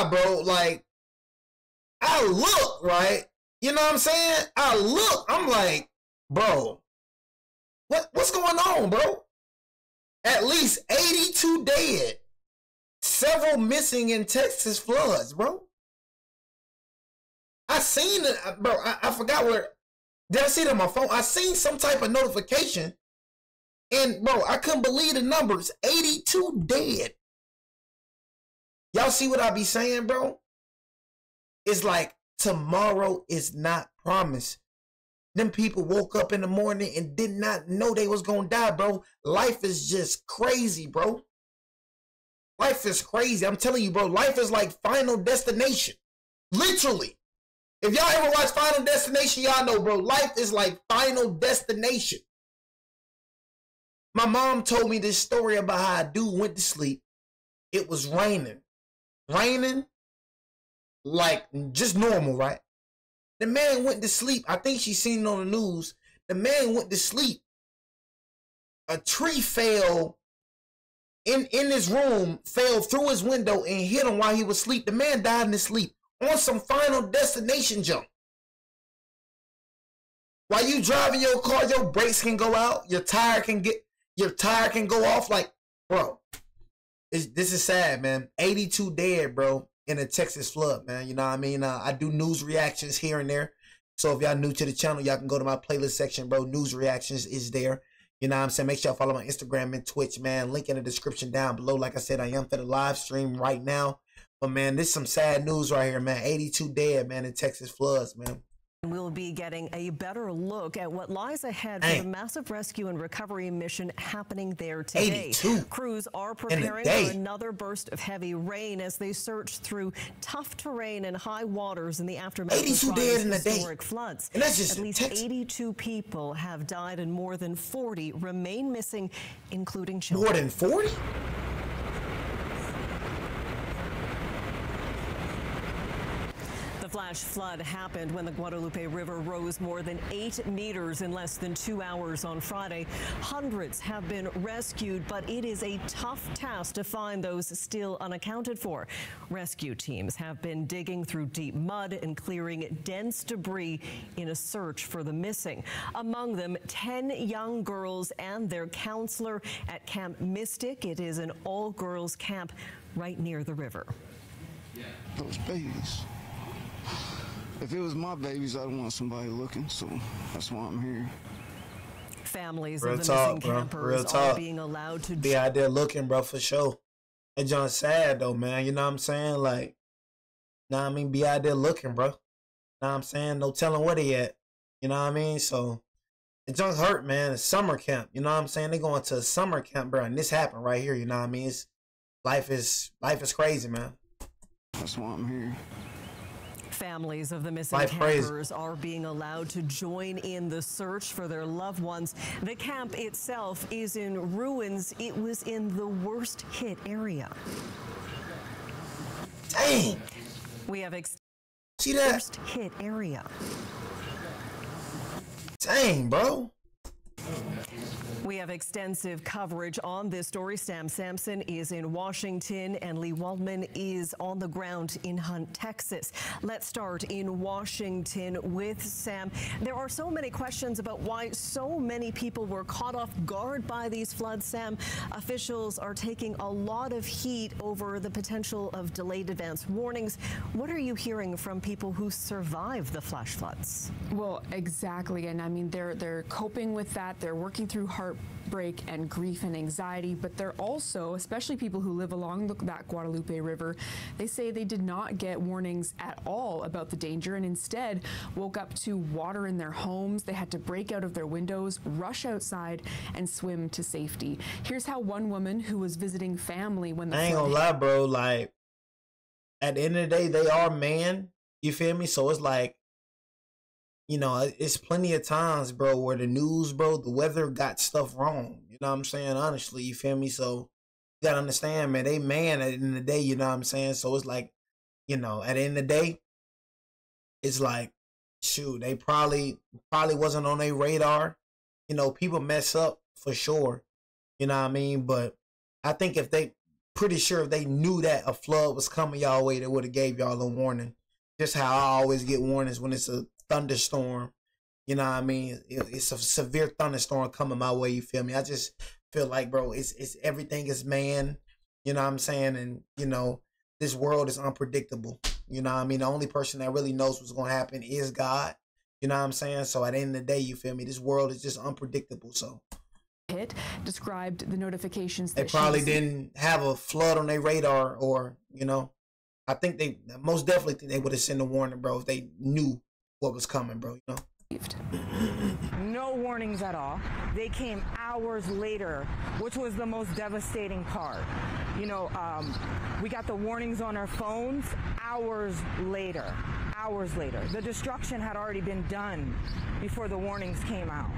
lie, bro. Like, I look, right? You know what I'm saying? I look, I'm like, bro, what's going on, bro? At least 82 dead. Several missing in Texas floods, bro. I seen it, bro. I forgot where. Did I see it on my phone? I seen some type of notification. And, bro, I couldn't believe the numbers. 82 dead. Y'all see what I be saying, bro? It's like tomorrow is not promised. Them people woke up in the morning and did not know they was gonna die, bro. Life is just crazy, bro. Life is crazy. I'm telling you, bro. Life is like Final Destination. Literally. If y'all ever watch Final Destination, y'all know, bro. Life is like Final Destination. My mom told me this story about how a dude went to sleep. It was raining. Raining like just normal, right? The man went to sleep. I think she seen it on the news. The man went to sleep. A tree fell in his room, fell through his window and hit him while he was asleep. The man died in his sleep on some Final Destination jump. While you driving your car, your brakes can go out, your tire can go off. Like, bro, this is sad, man. 82 dead, bro, in a Texas flood, man. You know what I mean? I do news reactions here and there. So if y'all new to the channel, y'all can go to my playlist section, bro. News reactions is there. You know what I'm saying? Make sure y'all follow my Instagram and Twitch, man. Link in the description down below. Like I said, I am for the live stream right now. But, man, this is some sad news right here, man. 82 dead, man, in Texas floods, man. We'll be getting a better look at what lies ahead for the massive rescue and recovery mission happening there today. 82 Crews are preparing for another burst of heavy rain as they search through tough terrain and high waters in the aftermath of historic floods. And that's just at least 82 people have died and more than 40 remain missing, including children. More than 40? The flash flood happened when the Guadalupe River rose more than 8 meters in less than 2 hours on Friday. Hundreds have been rescued, but it is a tough task to find those still unaccounted for. Rescue teams have been digging through deep mud and clearing dense debris in a search for the missing. Among them, 10 young girls and their counselor at Camp Mystic. It is an all-girls camp right near the river. Those babies. If it was my babies, I'd want somebody looking, so that's why I'm here. Families of the missing campers are being allowed to be out there looking, bro, for sure. And John's sad though, man. You know what I'm saying? Like, know what I mean? Be out there looking, bro. Know what I'm saying? No telling where they at. You know what I mean? So it just hurt, man. It's summer camp. You know what I'm saying? They going to a summer camp, bro, and this happened right here. You know what I mean? Life is crazy, man. That's why I'm here. Families of the missing campers are being allowed to join in the search for their loved ones. The camp itself is in ruins. It was in the worst hit area. Dang. We have see that worst hit area. Dang, bro. We have extensive coverage on this story. Sam Sampson is in Washington and Lee Waldman is on the ground in Hunt, Texas. Let's start in Washington with Sam. There are so many questions about why so many people were caught off guard by these floods, Sam. Officials are taking a lot of heat over the potential of delayed advance warnings. What are you hearing from people who survived the flash floods? Well, exactly. And I mean, they're coping with that. They're working through heartbreak and grief and anxiety, but they're also, especially people who live along that Guadalupe River, they say they did not get warnings at all about the danger and instead woke up to water in their homes. They had to break out of their windows, rush outside, and swim to safety. Here's how one woman who was visiting family when the I ain't gonna lie, bro, like, at the end of the day, they are man, you feel me? So it's like, you know, it's plenty of times, bro, where the news, bro, the weather got stuff wrong. You know what I'm saying? Honestly, you feel me? So you gotta understand, man, they man at the end of the day, you know what I'm saying? So it's like, you know, at the end of the day, it's like, shoot, they probably wasn't on their radar. You know, people mess up for sure. You know what I mean? But I think if they, pretty sure if they knew that a flood was coming y'all way, they would have gave y'all a warning. Just how I always get warnings when it's a thunderstorm. You know what I mean? It's a severe thunderstorm coming my way, you feel me? I just feel like, bro, it's everything is man. You know what I'm saying? And, you know, this world is unpredictable. You know what I mean? The only person that really knows what's going to happen is God. You know what I'm saying? So at the end of the day, you feel me? This world is just unpredictable. So hit described the notifications they that probably didn't have a flood on their radar, or, you know, I think they most definitely think they would have sent a warning, bro, if they knew what was coming, bro, you know? No warnings at all. They came hours later, which was the most devastating part. You know, we got the warnings on our phones hours later. The destruction had already been done before the warnings came out.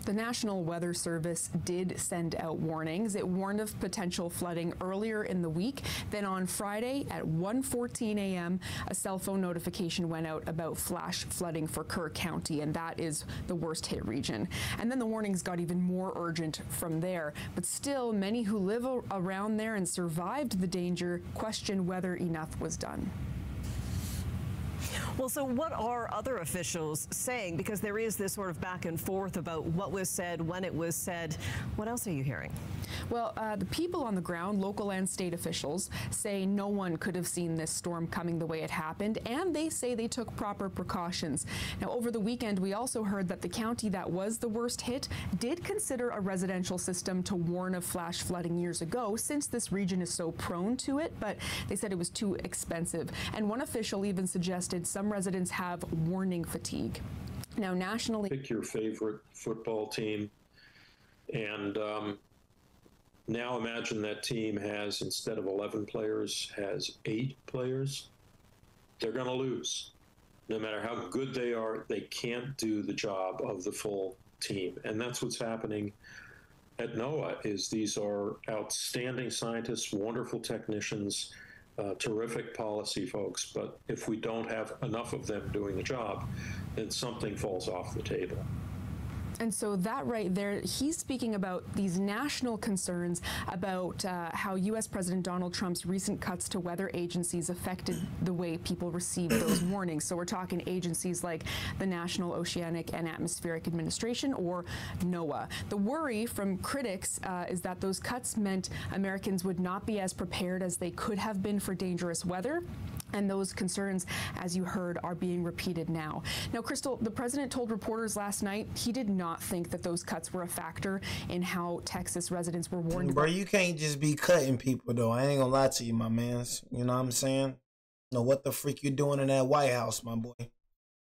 The National Weather Service did send out warnings. It warned of potential flooding earlier in the week. Then on Friday at 1:14 a.m., a cell phone notification went out about flash flooding for Kerr County, and that is the worst hit region. And then the warnings got even more urgent from there. But still, many who live around there and survived the danger question whether enough was done. Well, so what are other officials saying? Because there is this sort of back and forth about what was said, when it was said. What else are you hearing? Well, the people on the ground, local and state officials, say no one could have seen this storm coming the way it happened, and they say they took proper precautions. Now, over the weekend, we also heard that the county that was the worst hit did consider a residential system to warn of flash flooding years ago, since this region is so prone to it, but they said it was too expensive. And one official even suggested some residents have warning fatigue. Now, nationally, pick your favorite football team, and now imagine that team has, instead of 11 players, has 8 players. They're going to lose. No matter how good they are, they can't do the job of the full team. And that's what's happening at NOAA. Is these are outstanding scientists, wonderful technicians, terrific policy folks. But if we don't have enough of them doing the job, then something falls off the table. And so that right there, he's speaking about these national concerns about how U.S. President Donald Trump's recent cuts to weather agencies affected the way people receive those warnings. So we're talking agencies like the National Oceanic and Atmospheric Administration, or NOAA. The worry from critics is that those cuts meant Americans would not be as prepared as they could have been for dangerous weather. And those concerns, as you heard, are being repeated now. Now, Crystal, the president told reporters last night he did not think that those cuts were a factor in how Texas residents were warned. Bro, you can't just be cutting people, though. I ain't gonna lie to you, my mans. You know what I'm saying? You know, what the freak you doing in that White House, my boy? You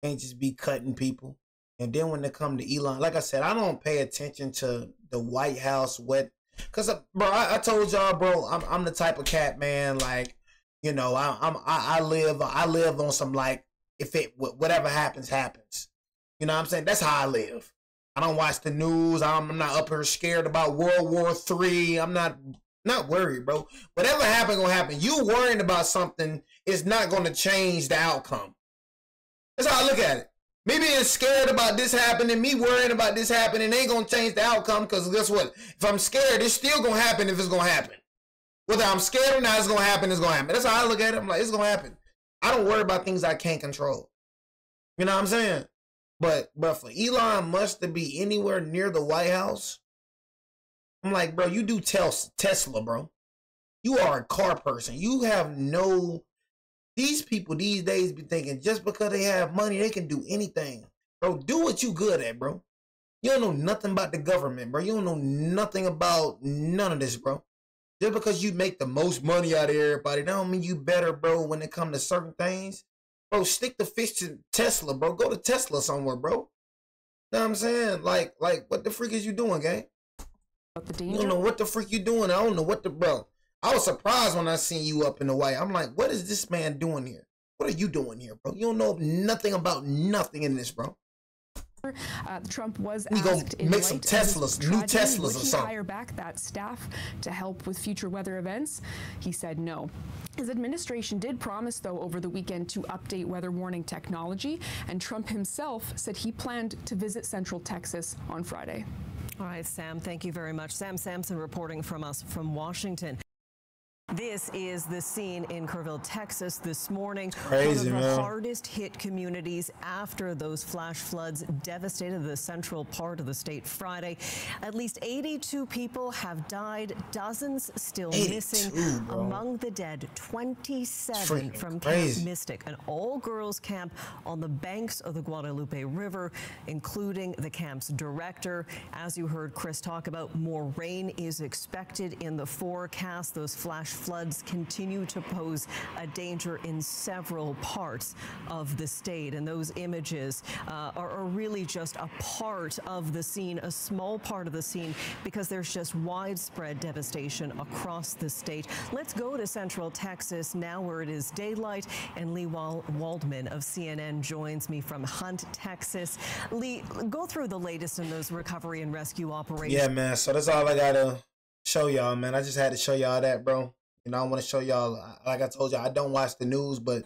can't just be cutting people. And then when it come to Elon, like I said, I don't pay attention to the White House, because, bro, I told y'all, bro, I'm the type of cat, man, like, you know, I live on some, like, if it whatever happens. You know what I'm saying? That's how I live. I don't watch the news. I'm not up here scared about World War III. I'm not worried, bro. Whatever happen gonna happen. You worrying about something is not gonna change the outcome. That's how I look at it. Me being scared about this happening, me worrying about this happening, ain't gonna change the outcome, because guess what? If I'm scared, it's still gonna happen if it's gonna happen. Whether I'm scared or not, it's going to happen, it's going to happen. That's how I look at it. I'm like, it's going to happen. I don't worry about things I can't control. You know what I'm saying? But for Elon Musk to be anywhere near the White House, I'm like, bro, you do Tesla, bro. You are a car person. You have no... These people these days be thinking just because they have money, they can do anything. Bro, do what you good at, bro. You don't know nothing about the government, bro. You don't know nothing about none of this, bro. Just because you make the most money out of everybody, that don't mean you better, bro, when it comes to certain things. Bro, stick the fish to Tesla, bro. Go to Tesla somewhere, bro. You know what I'm saying? Like, what the freak is you doing, gang? You don't know what the freak you doing. I don't know what the, bro. I was surprised when I seen you up in the White. I'm like, what is this man doing here? What are you doing here, bro? You don't know nothing about nothing in this, bro. Trump was asked in make some Teslas, new Teslas or something. Would he hire back that staff to help with future weather events? He said no. His administration did promise, though, over the weekend to update weather warning technology, and Trump himself said he planned to visit Central Texas on Friday. All right, Sam, thank you very much. Sam Sampson reporting from us from Washington. This is the scene in Kerrville, Texas this morning. Crazy, one of the man. hardest hit communities after those flash floods devastated the central part of the state Friday. At least 82 people have died, dozens still missing. Bro. Among the dead, 27 from crazy. Camp Mystic, an all-girls camp on the banks of the Guadalupe River, including the camp's director. As you heard Chris talk about, more rain is expected in the forecast. Those flash floods continue to pose a danger in several parts of the state, and those images are really just a part of the scene, a small part of the scene, because there's just widespread devastation across the state. Let's go to Central Texas now, where it is daylight, and Lee Waldman of CNN joins me from Hunt, Texas. Lee, go through the latest in those recovery and rescue operations. Yeah, man. So that's all I gotta show y'all, man. I just had to show y'all that, bro. You know, I want to show y'all, like I told y'all, I don't watch the news, but,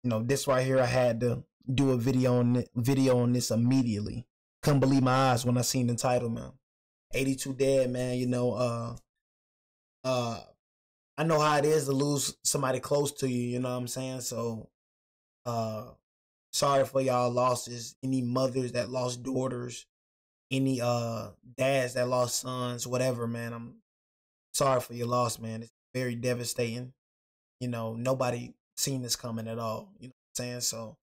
you know, this right here, I had to do a video on this immediately. Couldn't believe my eyes when I seen the title, man. 82 dead, man. You know, I know how it is to lose somebody close to you, you know what I'm saying? So, sorry for y'all losses. Any mothers that lost daughters, any dads that lost sons, whatever, man. I'm sorry for your loss, man. It's very devastating. You know, nobody seen this coming at all. You know what I'm saying? So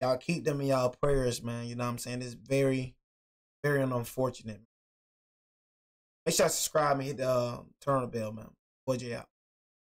y'all keep them in y'all prayers, man. You know what I'm saying? It's very, very unfortunate. Make sure you subscribe and hit the turn on the bell, man. Boy, J out.